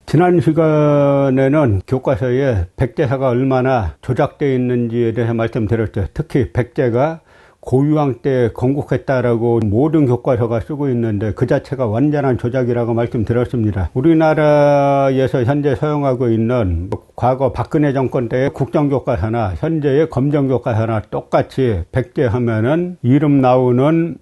지난 시간에는 교과서에 백제사가 얼마나 조작되어 있는지에 대해서 말씀드렸죠. 특히 백제가 고유왕 때 건국했다라고 모든 교과서가 쓰고 있는데 그 자체가 완전한 조작이라고 말씀드렸습니다. 우리나라에서 현재 사용하고 있는 과거 박근혜 정권 때의 국정교과서나 현재의 검정교과서나 똑같이 백제 하면은 이름 나오는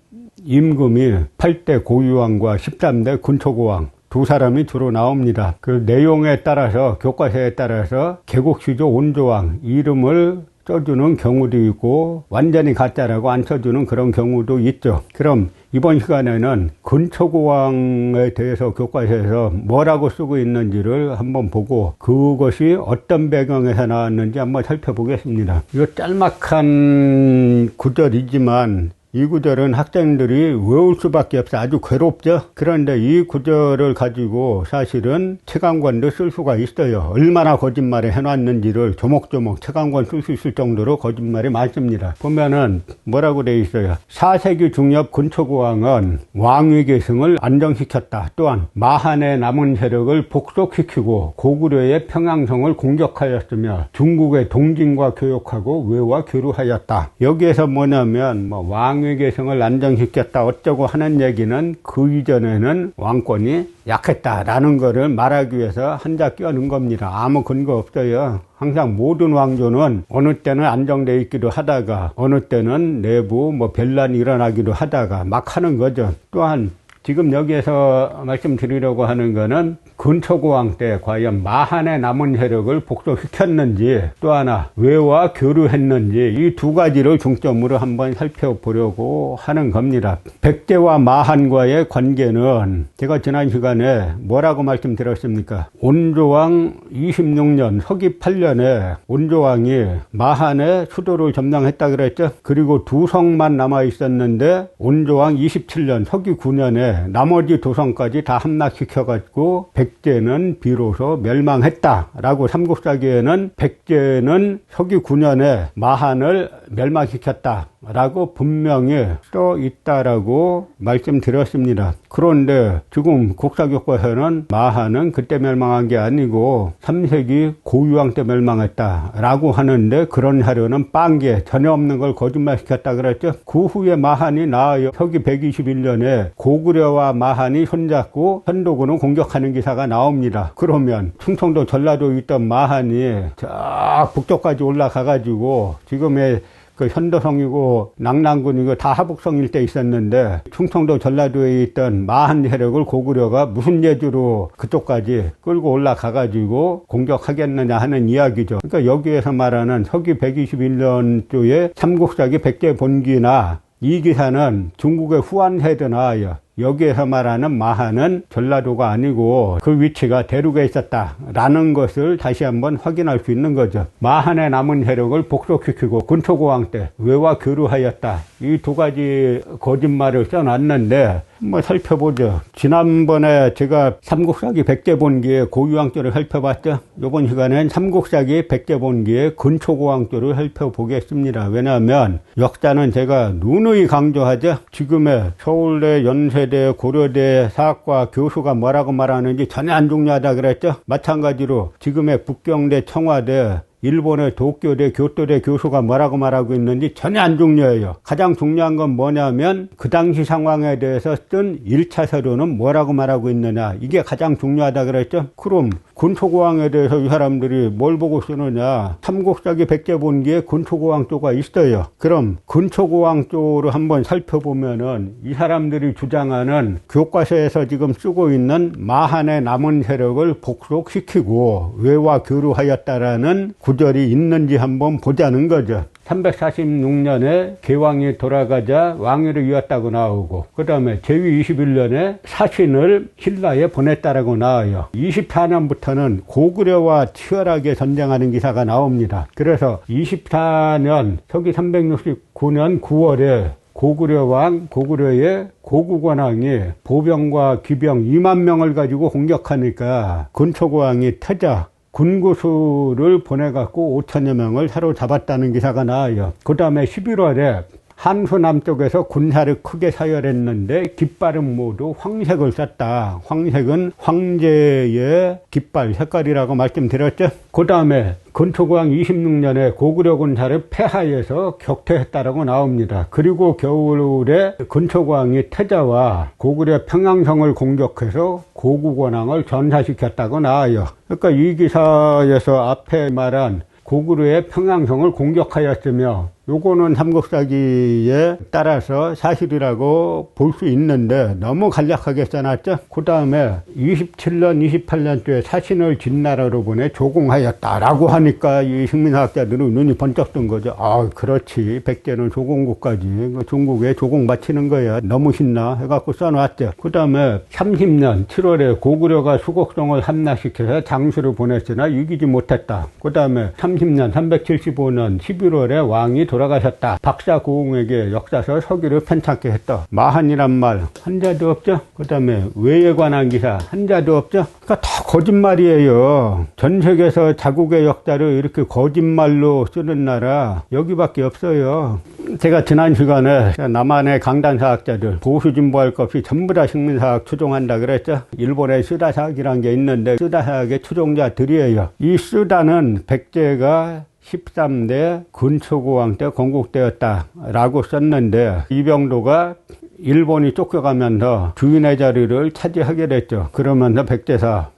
임금이 8대 고유왕과 13대 군초고왕 두 사람이 주로 나옵니다. 그 내용에 따라서 교과서에 따라서 개국시조 온조왕 이름을 써주는 경우도 있고 완전히 가짜라고 안 써주는 그런 경우도 있죠. 그럼 이번 시간에는 근초고왕에 대해서 교과서에서 뭐라고 쓰고 있는지를 한번 보고 그것이 어떤 배경에서 나왔는지 한번 살펴보겠습니다. 이거 짤막한 구절이지만 이 구절은 학생들이 외울 수밖에 없어. 아주 괴롭죠. 그런데 이 구절을 가지고 사실은 채강권도 쓸 수가 있어요. 얼마나 거짓말을 해놨는지를 조목조목 채강권 쓸 수 있을 정도로 거짓말이 많습니다. 보면은 뭐라고 돼 있어요. 4세기 중엽 근초고왕은 왕위 계승을 안정시켰다. 또한 마한의 남은 세력을 복속시키고 고구려의 평양성을 공격하였으며 중국의 동진과 교역하고 외와 교류하였다. 여기에서 뭐냐면 왕위 계승을 안정시켰다 어쩌고 하는 얘기는 그 이전에는 왕권이 약했다라는 거를 말하기 위해서 한자 끼워넣은 겁니다. 아무 근거 없어요. 항상 모든 왕조는 어느 때는 안정되어 있기도 하다가 어느 때는 내부 변란이 일어나기도 하다가 막 하는 거죠. 또한 지금 여기에서 말씀드리려고 하는 거는 근초고왕 때 과연 마한의 남은 세력을 복속시켰는지 또 하나 외와 교류했는지 이 두 가지를 중점으로 한번 살펴보려고 하는 겁니다. 백제와 마한과의 관계는 제가 지난 시간에 뭐라고 말씀드렸습니까? 온조왕 26년 서기 8년에 온조왕이 마한의 수도를 점령했다 그랬죠. 그리고 두 성만 남아 있었는데 온조왕 27년 서기 9년에 나머지 두 성까지 다 함락시켜가지고 백제는 비로소 멸망했다라고 삼국사기에는 백제는 서기 9년에 마한을 멸망시켰다라고 분명히 써 있다라고 말씀드렸습니다. 그런데 지금 국사교과서는 마한은 그때 멸망한 게 아니고 3세기 고유왕 때 멸망했다라고 하는데 그런 자료는 빤개 전혀 없는 걸 거짓말시켰다 그랬죠. 그 후에 마한이 나와요. 서기 121년에 고구려와 마한이 손잡고 현도군을 공격하는 기사가 나옵니다. 그러면 충청도 전라도에 있던 마한이 저 북쪽까지 올라가가지고 지금의 그 현도성이고 낙랑군이고 다 하북성일 때 있었는데 충청도 전라도에 있던 마한 세력을 고구려가 무슨 예주로 그쪽까지 끌고 올라가가지고 공격하겠느냐 하는 이야기죠. 그러니까 여기에서 말하는 서기 121년도에 삼국사기 백제본기나 이 기사는 중국의 후한세대 나와요. 여기에서 말하는 마한은 전라도가 아니고 그 위치가 대륙에 있었다라는 것을 다시 한번 확인할 수 있는 거죠. 마한의 남은 세력을 복속시키고 근초고왕 때 외와 교류하였다. 이 두 가지 거짓말을 써놨는데 살펴보죠. 지난번에 제가 삼국사기 백제본기의 고유왕조를 살펴봤죠. 이번 시간엔 삼국사기 백제본기의 근초고왕조를 살펴보겠습니다. 왜냐하면 역사는 제가 누누이 강조하죠. 지금의 서울대, 연세대, 고려대 사학과 교수가 뭐라고 말하는지 전혀 안 중요하다 그랬죠. 마찬가지로 지금의 북경대, 청와대, 일본의 도쿄대, 교토대 교수가 뭐라고 말하고 있는지 전혀 안 중요해요. 가장 중요한 건 뭐냐면 그 당시 상황에 대해서 쓴 1차 서류는 뭐라고 말하고 있느냐. 이게 가장 중요하다 그랬죠. 그럼 근초고왕에 대해서 이 사람들이 뭘 보고 쓰느냐. 삼국사기 백제본기에 근초고왕조가 있어요. 그럼 근초고왕조를 한번 살펴보면은 이 사람들이 주장하는 교과서에서 지금 쓰고 있는 마한의 남은 세력을 복속시키고 외와 교류하였다라는 구절이 있는지 한번 보자는 거죠. 346년에 계왕이 돌아가자 왕위를 이었다고 나오고 그 다음에 제위 21년에 사신을 신라에 보냈다라고 나와요. 24년부터는 고구려와 치열하게 전쟁하는 기사가 나옵니다. 그래서 24년 서기 369년 9월에 고구려의 고구권왕이 보병과 기병 2만 명을 가지고 공격하니까 근초고왕이 태자 군구수를 보내갖고 5천여 명을 사로잡았다는 기사가 나와요. 그 다음에 11월에 한수 남쪽에서 군사를 크게 서열했는데 깃발은 모두 황색을 썼다. 황색은 황제의 깃발 색깔이라고 말씀드렸죠. 그 다음에 근초고왕 26년에 고구려 군사를 패하여서 격퇴했다라고 나옵니다. 그리고 겨울에 근초고왕이 태자와 고구려 평양성을 공격해서 고구권왕을 전사시켰다고 나와요. 그러니까 이 기사에서 앞에 말한 고구려의 평양성을 공격하였으며 요거는 삼국사기에 따라서 사실이라고 볼 수 있는데 너무 간략하게 써놨죠. 그 다음에 27년, 28년도에 사신을 진나라로 보내 조공하였다라고 하니까 이 식민사학자들은 눈이 번쩍 뜬 거죠. 아, 그렇지. 백제는 조공국가지. 중국에 조공 바치는 거야. 너무 신나 해갖고 써놨죠. 그 다음에 30년 7월에 고구려가 수곡성을 함락시켜서 장수를 보냈으나 이기지 못했다. 그 다음에 30년 375년 11월에 왕이 돌아가셨다. 박사고흥에게 역사서 서기를 편찮게 했다. 마한이란 말 한자도 없죠. 그 다음에 외에 관한 기사 한자도 없죠. 그러니까 다 거짓말이에요. 전 세계에서 자국의 역사를 이렇게 거짓말로 쓰는 나라 여기밖에 없어요. 제가 지난 시간에 남한의 강단사학자들 보수 진보할 것 없이 전부 다 식민사학 추종한다 그랬죠. 일본의 쓰다사학이라는 게 있는데 쓰다사학의 추종자들이에요. 이 쓰다는 백제가 13대 근초고왕 때 건국되었다라고 썼는데 이병도가 일본이 쫓겨가면서 주인의 자리를 차지하게 됐죠. 그러면서 백제사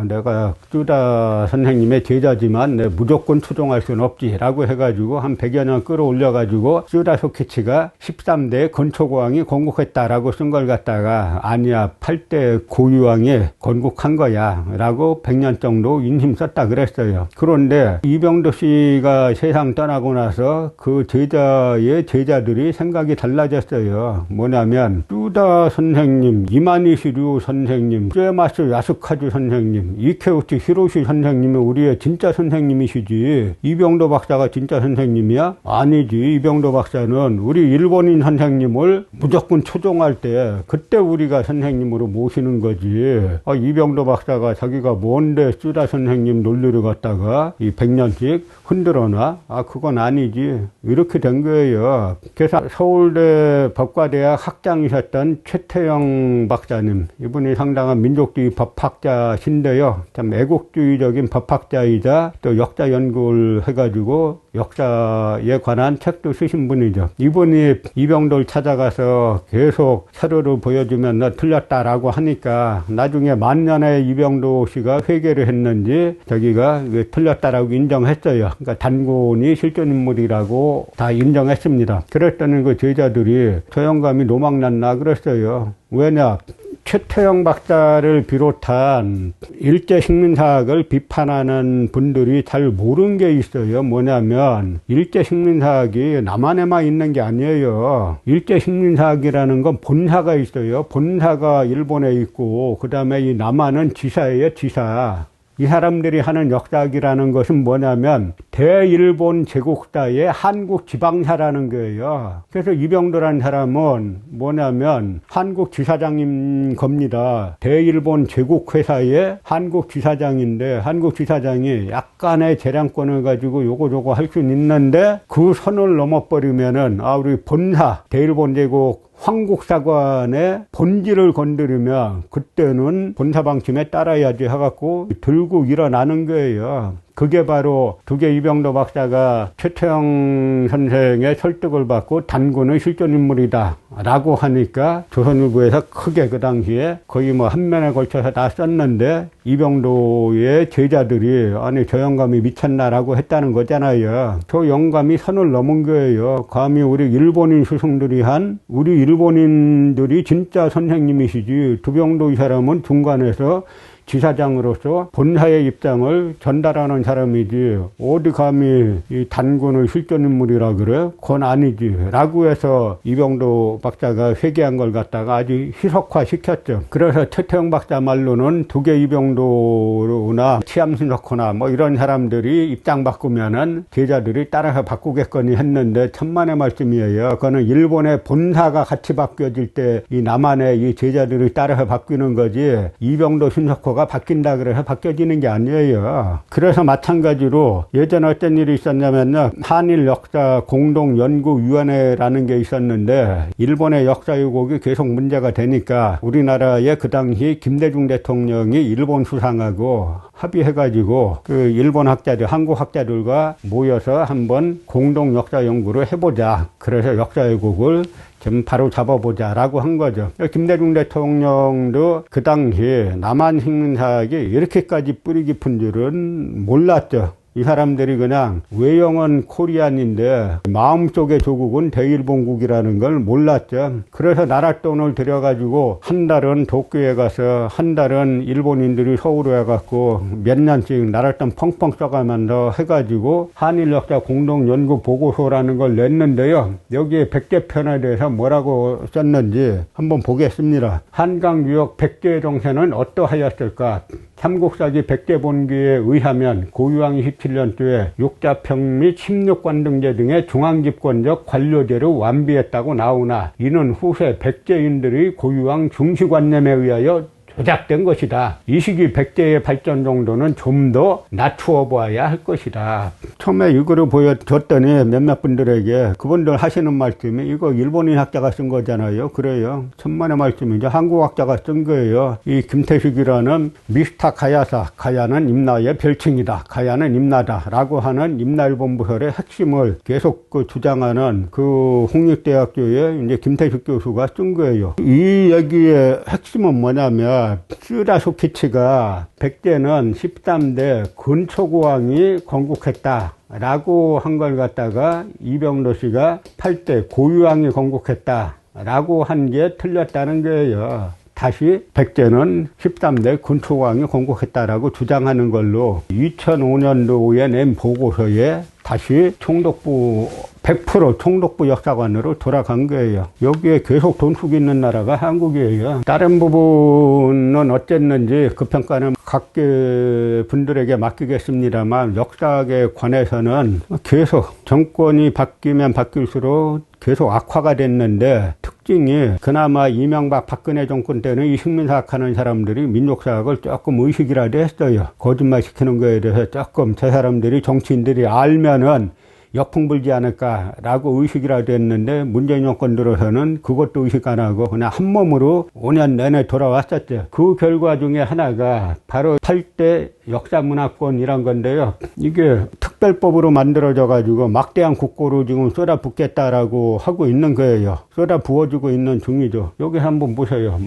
내가 쓰다 선생님의 제자지만 무조건 추종할 수는 없지 라고 해가지고 한 100여 년 끌어올려가지고 쓰다 소키치가 13대 근초고왕이 건국했다라고 쓴 걸 갖다가 아니야 8대 고유왕이 건국한 거야 라고 100년 정도 인심 썼다 그랬어요. 그런데 이병도 씨가 세상 떠나고 나서 그 제자의 제자들이 생각이 달라졌어요. 뭐냐면 쓰다 선생님, 이마니시류 선생님, 쯔에마스 야스카즈 선생님, 이케우치 히로시 선생님이 우리의 진짜 선생님이시지 이병도 박사가 진짜 선생님이야? 아니지. 이병도 박사는 우리 일본인 선생님을 무조건 초종할 때 그때 우리가 선생님으로 모시는 거지. 이병도 박사가 자기가 뭔데 쓰다 선생님 논리를 갖다가 이 100년씩 흔들어놔? 그건 아니지. 이렇게 된 거예요. 그래서 서울대 법과대학 학장이셨던 최태영 박사님, 이분이 상당한 민족주의 법학자신데요. 참 애국주의적인 법학자이자 또 역사 연구를 해가지고 역사에 관한 책도 쓰신 분이죠. 이분이 이병도를 찾아가서 계속 서류를 보여주면 너 틀렸다라고 하니까 나중에 만년에 이병도 씨가 회개를 했는지 저기가 틀렸다라고 인정했어요. 그러니까 단군이 실존 인물이라고 다 인정했습니다. 그랬더니 그 제자들이 저 영감이 노망났나 그랬어요. 왜냐? 최태영 박사를 비롯한 일제 식민사학을 비판하는 분들이 잘 모르는 게 있어요. 뭐냐면 일제 식민사학이 남한에만 있는 게 아니에요. 일제 식민사학이라는 건 본사가 있어요. 본사가 일본에 있고 그 다음에 이 남한은 지사예요. 지사. 이 사람들이 하는 역사학이라는 것은 뭐냐면 대일본 제국사의 한국 지방사라는 거예요. 그래서 이병도라는 사람은 뭐냐면 한국 지사장인 겁니다. 대일본 제국회사의 한국 지사장인데 한국 지사장이 약간의 재량권을 가지고 요거 할 수는 있는데 그 선을 넘어버리면은 우리 본사 대일본 제국 황국사관의 본질을 건드리면 그때는 본사방침에 따라야지 해갖고 들고 일어나는 거예요. 그게 바로 두개 이병도 박사가 최태영 선생의 설득을 받고 단군의 실존인물이다 라고 하니까 조선일보에서 크게 그 당시에 거의 한 면에 걸쳐서 다 썼는데 이병도의 제자들이 아니 저 영감이 미쳤나라고 했다는 거잖아요. 저 영감이 선을 넘은 거예요. 감히 우리 일본인 스승들이 한 우리 일본인들이 진짜 선생님이시지 두병도 이 사람은 중간에서 지사장으로서 본사의 입장을 전달하는 사람이지 어디 감히 이 단군의 실존인물이라 그래? 그건 아니지 라고 해서 이병도 박사가 회개한 걸 갖다가 아주 희석화시켰죠. 그래서 최태영 박사 말로는 두개 이병도나 치암신석호나 이런 사람들이 입장 바꾸면은 제자들이 따라서 바꾸겠거니 했는데 천만의 말씀이에요. 그거는 일본의 본사가 같이 바뀌어질 때 이 남한의 이 제자들이 따라서 바뀌는 거지 이병도 신석호가 정부가 바뀐다 그래서 바뀌어지는 게 아니에요. 그래서 마찬가지로 예전에 어떤 일이 있었냐면요. 한일 역사 공동연구위원회라는 게 있었는데 일본의 역사 왜곡이 계속 문제가 되니까 우리나라에 그 당시 김대중 대통령이 일본 수상하고 합의해가지고 그 일본 학자들, 한국 학자들과 모여서 한번 공동 역사 연구를 해보자. 그래서 역사 왜곡을 좀 바로 잡아보자라고 한 거죠. 김대중 대통령도 그 당시 남한 식민사학이 이렇게까지 뿌리 깊은 줄은 몰랐죠. 이 사람들이 그냥 외형은 코리안인데 마음속의 조국은 대일본국이라는 걸 몰랐죠. 그래서 나랏돈을 들여가지고 한 달은 도쿄에 가서 한 달은 일본인들이 서울에 와갖고 몇 년씩 나랏돈 펑펑 써가면서 해가지고 한일 역사 공동연구 보고서라는 걸 냈는데요. 여기에 백제편에 대해서 뭐라고 썼는지 한번 보겠습니다. 한강 유역 백제 정세는 어떠하였을까? 삼국사기 백제본기에 의하면 고유왕이 17년도에 육자평 및 십육관등제 등의 중앙집권적 관료제를 완비했다고 나오나 이는 후세 백제인들의 고유왕 중시관념에 의하여 조작된 것이다. 이 시기 백제의 발전 정도는 좀 더 낮추어 보아야 할 것이다. 처음에 이거를 보여줬더니 몇몇 분들에게 그분들 하시는 말씀이 이거 일본인 학자가 쓴 거잖아요. 그래요. 천만의 말씀이죠. 한국 학자가 쓴 거예요. 이 김태식이라는 미스터 가야사, 가야는 임나의 별칭이다. 가야는 임나다. 라고 하는 임나일본부설의 핵심을 계속 주장하는 그 홍익대학교의 이제 김태식 교수가 쓴 거예요. 이 얘기의 핵심은 뭐냐면 슈라소키치가 백제는 13대 근초고왕이 건국했다 라고 한 걸 갖다가 이병로 씨가 8대 고유왕이 건국했다 라고 한 게 틀렸다는 거예요. 다시 백제는 13대 근초고왕이 건국했다라고 주장하는 걸로 2005년도에 낸 보고서에 다시 총독부 100% 총독부 역사관으로 돌아간 거예요. 여기에 계속 돈 쓰고 있는 나라가 한국이에요. 다른 부분은 어쨌는지 그 평가는 각계 분들에게 맡기겠습니다만 역사학에 관해서는 계속 정권이 바뀌면 바뀔수록 계속 악화가 됐는데 특징이 그나마 이명박 박근혜 정권 때는 이 식민사학 하는 사람들이 민족사학을 조금 의식이라도 했어요. 거짓말 시키는 거에 대해서 조금 저 사람들이 정치인들이 알면은 역풍불지 않을까라고 의식이라도 했는데 문재인 정권 들어서는 그것도 의식 안 하고 그냥 한 몸으로 5년 내내 돌아왔었죠. 그 결과 중에 하나가 바로 8대 역사문화권이란 건데요. 이게 특별법으로 만들어져 가지고 막대한 국고를 지금 쏟아붓겠다라고 하고 있는 거예요. 쏟아부어주고 있는 중이죠. 여기 한번 보세요.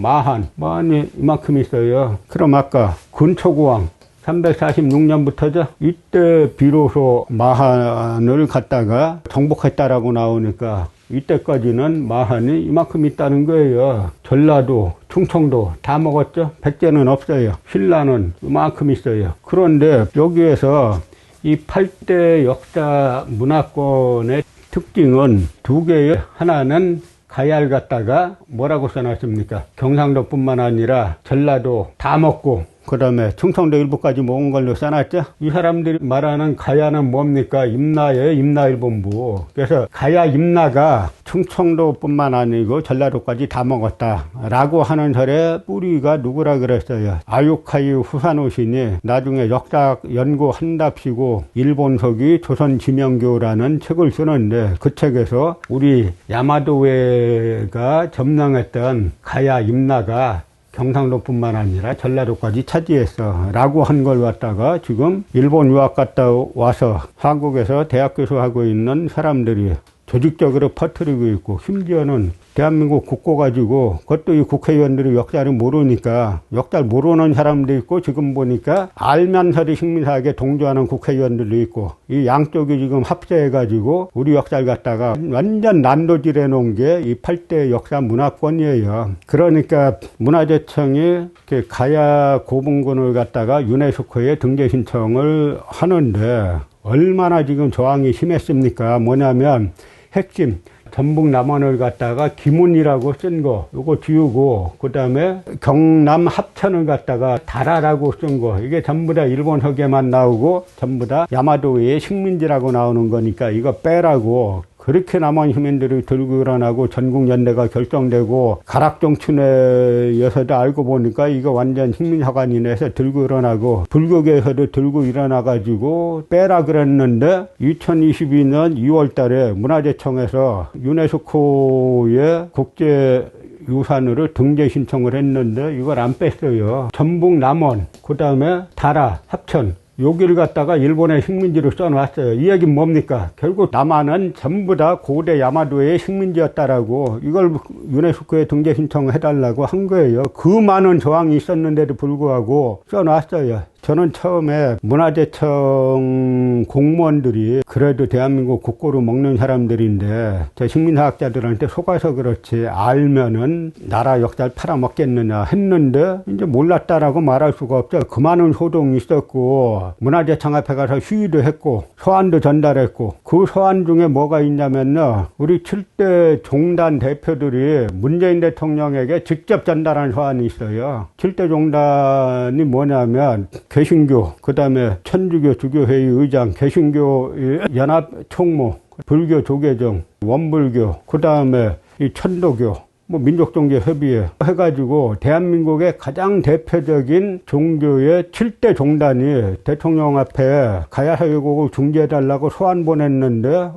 마한이 이만큼 있어요. 그럼 아까 근초고왕 346년부터죠. 이때 비로소 마한을 갖다가 정복했다라고 나오니까 이때까지는 마한이 이만큼 있다는 거예요. 전라도, 충청도 다 먹었죠. 백제는 없어요. 신라는 이만큼 있어요. 그런데 여기에서 이 8대 역사 문화권의 특징은 두 개예요. 하나는 가야를 갖다가 뭐라고 써놨습니까? 경상도뿐만 아니라 전라도 다 먹고 그 다음에 충청도 일부까지 모은 걸로 써놨죠. 이 사람들이 말하는 가야는 뭡니까? 임나의 임나일본부. 그래서 가야 임나가 충청도뿐만 아니고 전라도까지 다 먹었다 라고 하는 설의 뿌리가 누구라 그랬어요? 아유카이 후사노신이 나중에 역사 연구한답시고 일본서기 조선지명교라는 책을 쓰는데 그 책에서 우리 야마도회가 점령했던 가야 임나가 경상도뿐만 아니라 전라도까지 차지했어 라고 한 걸 갖다가 지금 일본 유학 갔다 와서 한국에서 대학 교수하고 있는 사람들이 조직적으로 퍼뜨리고 있고 심지어는 대한민국 국고 가지고 그것도 이 국회의원들이 역사를 모르니까 역사를 모르는 사람도 있고 지금 보니까 알면서도 식민사학에 동조하는 국회의원들도 있고 이 양쪽이 지금 합세해 가지고 우리 역사를 갖다가 완전 난도질해 놓은 게 이 8대 역사 문화권이에요. 그러니까 문화재청이 가야 고분군을 갖다가 유네스코에 등재 신청을 하는데 얼마나 지금 저항이 심했습니까? 뭐냐면 핵심 전북 남원을 갖다가 기문이라고 쓴 거 요거 지우고 그 다음에 경남 합천을 갖다가 다라라고 쓴 거 이게 전부 다 일본서계만 나오고 전부 다 야마도의 식민지라고 나오는 거니까 이거 빼라고 그렇게 남한 시민들이 들고 일어나고 전국연대가 결정되고 가락정춘회에서도 알고 보니까 이거 완전 식민사관인에서 들고 일어나고 불교계에서도 들고 일어나가지고 빼라 그랬는데 2022년 2월 달에 문화재청에서 유네스코의 국제유산으로 등재 신청을 했는데 이걸 안 뺐어요. 전북 남원, 그 다음에 다라, 합천 여기를 갖다가 일본의 식민지로 써놨어요. 이 얘기는 뭡니까? 결국 남한은 전부 다 고대 야마도의 식민지였다라고 이걸 유네스코에 등재 신청해달라고 한 거예요. 그 많은 조항이 있었는데도 불구하고 써놨어요. 저는 처음에 문화재청 공무원들이 그래도 대한민국 국고로 먹는 사람들인데 저 식민사학자들한테 속아서 그렇지 알면은 나라 역사를 팔아먹겠느냐 했는데 이제 몰랐다라고 말할 수가 없죠. 그 많은 소동이 있었고 문화재청 앞에 가서 시위도 했고 서한도 전달했고 그 서한 중에 뭐가 있냐면요. 우리 7대 종단 대표들이 문재인 대통령에게 직접 전달한 서한이 있어요. 7대 종단이 뭐냐면 개신교, 그 다음에 천주교 주교회의 의장, 개신교 연합 총무, 불교 조계종, 원불교, 그 다음에 이 천도교, 민족종교협의회 해가지고 대한민국의 가장 대표적인 종교의 7대 종단이 대통령 앞에 가야사 왜곡을 중지해달라고 소환 보냈는데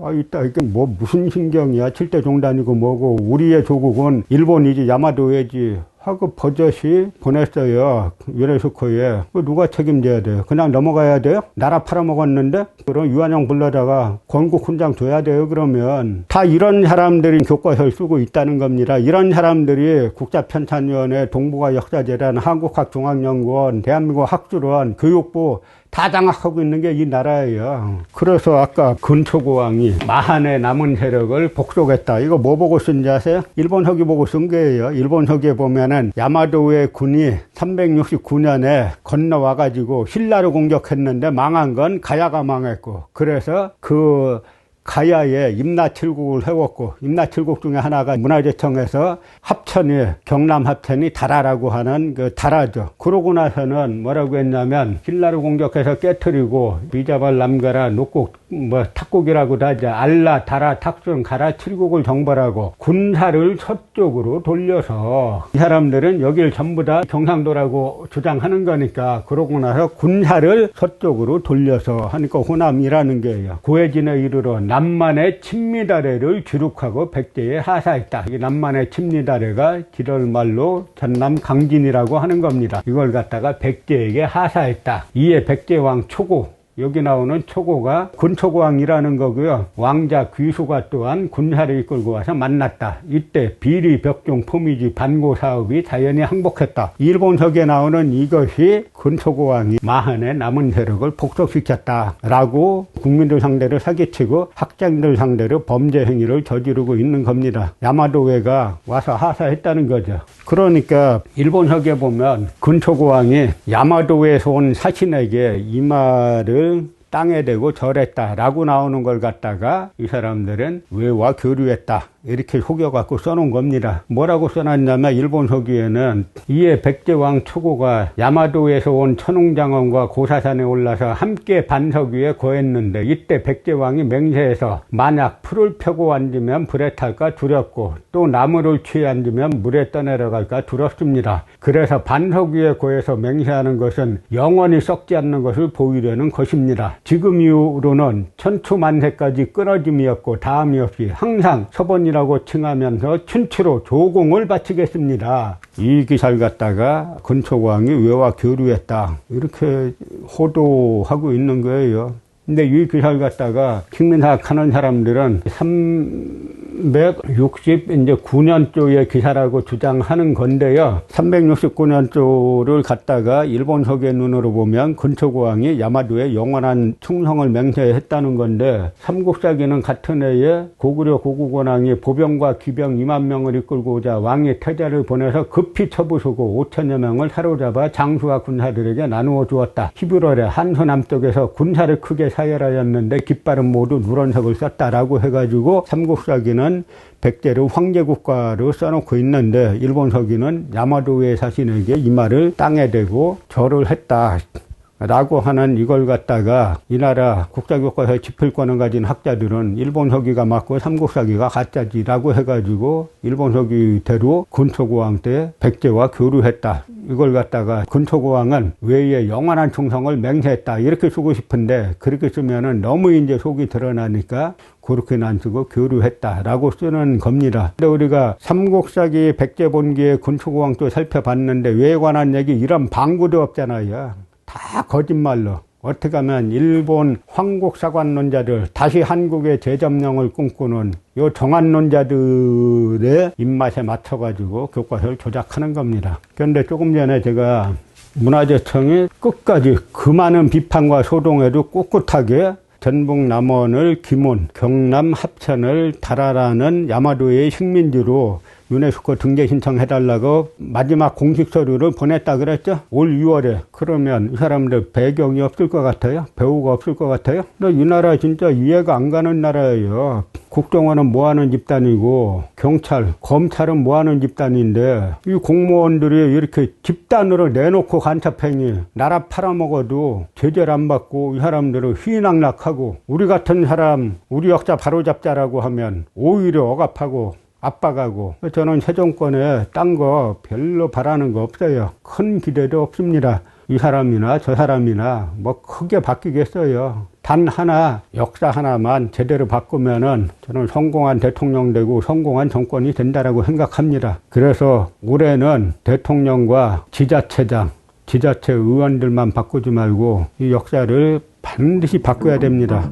이게 무슨 신경이야. 7대 종단이고 뭐고 우리의 조국은 일본이지 야마도회지 하고 버젓이 보냈어요. 유네스코에. 누가 책임져야 돼요? 그냥 넘어가야 돼요? 나라 팔아먹었는데? 그럼 유한영 불러다가 건국 훈장 줘야 돼요? 그러면 다 이런 사람들이 교과서를 쓰고 있다는 겁니다. 이런 사람들이 국가편찬위원회, 동북아 역사재단, 한국학중앙연구원, 대한민국 학술원, 교육부 다 장악하고 있는 게 이 나라예요. 그래서 아까 근초고왕이 마한의 남은 세력을 복속했다. 이거 뭐 보고 쓴지 아세요? 일본 서기 보고 쓴 거예요. 일본 서기에 보면은 야마도의 군이 369년에 건너와가지고 신라를 공격했는데 망한 건 가야가 망했고 그래서 그 가야에 임나칠국을 해왔고 임나칠국 중에 하나가 문화재청에서 합천이 경남 합천이 다라라고 하는 그 다라죠. 그러고 나서는 뭐라고 했냐면 신라를 공격해서 깨트리고 비자발 남가라 녹국 탁국이라고도 하죠. 알라 다라 탁순 가라 칠국을 정벌하고 군사를 서쪽으로 돌려서 이 사람들은 여길 전부 다 경상도라고 주장하는 거니까 그러고 나서 군사를 서쪽으로 돌려서 하니까 호남이라는 거예요. 고해진에 이르러 남만의 침미다래를 기록하고 백제에 하사했다. 이 남만의 침미다래가 지럴말로 전남 강진이라고 하는 겁니다. 이걸 갖다가 백제에게 하사했다. 이에 백제왕 초고 여기 나오는 초고가 근초고왕이라는 거고요. 왕자 귀수가 또한 군사를 이끌고 와서 만났다. 이때 비리, 벽종, 포미지, 반고 사업이 자연히 항복했다. 일본서기에 나오는 이것이 근초고왕이 마한의 남은 세력을 복속시켰다. 라고 국민들 상대로 사기치고 학생들 상대로 범죄 행위를 저지르고 있는 겁니다. 야마도회가 와서 하사했다는 거죠. 그러니까 일본서기에 보면 근초고왕이 야마도회에서 온 사신에게 이 말을 땅에 대고 절했다라고 나오는 걸 갖다가 이 사람들은 외와 교류했다. 이렇게 속여갖고 써놓은 겁니다. 뭐라고 써놨냐면 일본 서기에는 이에 백제왕 초고가 야마도에서 온 천웅장원과 고사산에 올라서 함께 반석 위에 거했는데 이때 백제왕이 맹세해서 만약 풀을 펴고 앉으면 불에 탈까 두렵고 또 나무를 취해 앉으면 물에 떠내려갈까 두렵습니다. 그래서 반석 위에 거해서 맹세하는 것은 영원히 썩지 않는 것을 보이려는 것입니다. 지금 이후로는 천추만세까지 끊어짐이 없고 다함이 없이 항상 서번이라고 칭하면서 춘추로 조공을 바치겠습니다. 이 기사를 갖다가 근초고왕이 외와 교류했다. 이렇게 호도하고 있는 거예요. 근데 이 기사를 갖다가 식민사학 하는 사람들은 369년조의 기사라고 주장하는 건데요. 369년조를 갖다가 일본 서기의 눈으로 보면 근초고왕이 야마도에 영원한 충성을 맹세했다는 건데 삼국사기는 같은 해에 고구려 고국원왕이 보병과 기병 2만 명을 이끌고 오자 왕이 태자를 보내서 급히 처부수고 5천여 명을 사로잡아 장수와 군사들에게 나누어 주었다. 11월에 한수 남쪽에서 군사를 크게 사열하였는데 깃발은 모두 누런석을 썼다라고 해가지고 삼국사기는 백제를 황제국가로 써놓고 있는데 일본 서기는 야마도의 사신에게 이 말을 땅에 대고 절을 했다. 라고 하는 이걸 갖다가 이 나라 국사교과서에 집필권을 가진 학자들은 일본 서기가 맞고 삼국사기가 가짜지라고 해가지고 일본 서기대로 근초고왕 때 백제와 교류했다. 이걸 갖다가 근초고왕은 외에 영원한 충성을 맹세했다. 이렇게 쓰고 싶은데 그렇게 쓰면은 너무 이제 속이 드러나니까 그렇게는 안 쓰고 교류했다라고 쓰는 겁니다. 근데 우리가 삼국사기 백제본기의 근초고왕도 살펴봤는데 외에 관한 얘기 이런 방구도 없잖아요. 다 거짓말로. 어떻게 하면 일본 황국사관론자들 다시 한국의 재점령을 꿈꾸는 요 정한론자들의 입맛에 맞춰가지고 교과서를 조작하는 겁니다. 그런데 조금 전에 제가 문화재청이 끝까지 그 많은 비판과 소동에도 꿋꿋하게 전북 남원을 기문, 경남 합천을 달아라는 야마도의 식민지로 유네스코 등재 신청해달라고 마지막 공식 서류를 보냈다 그랬죠? 올 6월에. 그러면 이 사람들 배경이 없을 것 같아요? 배우가 없을 것 같아요? 근데 이 나라 진짜 이해가 안 가는 나라예요. 국정원은 뭐하는 집단이고 경찰, 검찰은 뭐하는 집단인데 이 공무원들이 이렇게 집단으로 내놓고 간첩행위, 나라 팔아먹어도 제재를 안 받고 이 사람들은 휘낙낙하고 우리 같은 사람, 우리 역사 바로잡자라고 하면 오히려 억압하고 압박하고 저는 새 정권에 딴 거 별로 바라는 거 없어요. 큰 기대도 없습니다. 이 사람이나 저 사람이나 뭐 크게 바뀌겠어요. 단 하나 역사 하나만 제대로 바꾸면은 저는 성공한 대통령 되고 성공한 정권이 된다라고 생각합니다. 그래서 올해는 대통령과 지자체장, 지자체 의원들만 바꾸지 말고 이 역사를 반드시 바꿔야 됩니다.